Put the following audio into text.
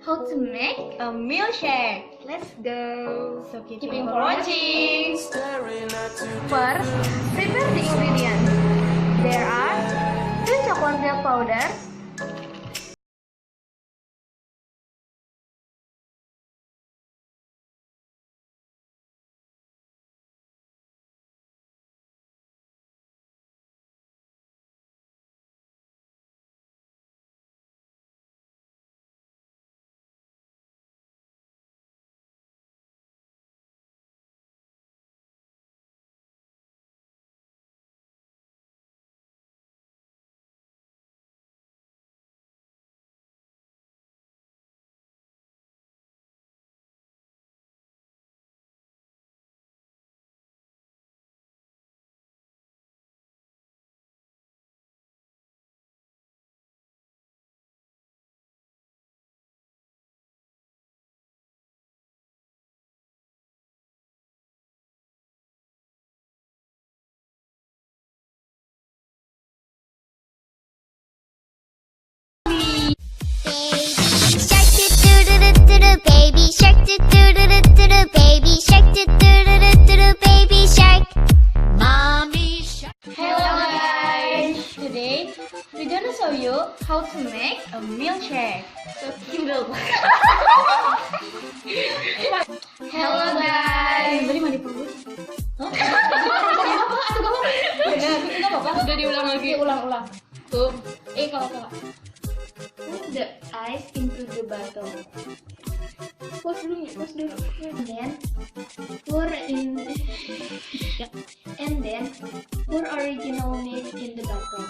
how to make a milkshake. Let's go. So keep Keep on watching. First, prepare the ingredients. There are 2 chocolate milk powder, baby shark, do-do-do-do-do, baby shark, do-do-do-do-do, baby shark, mommy shark. Hello guys, Today we're gonna show you how to make a milkshake. Hello guys. Tadi mandi perut. Udah diulang lagi. Ulang-ulang. Tuh. Kalau put the ice into the bottle. Pause dulu. And then pour original milk in the bottle.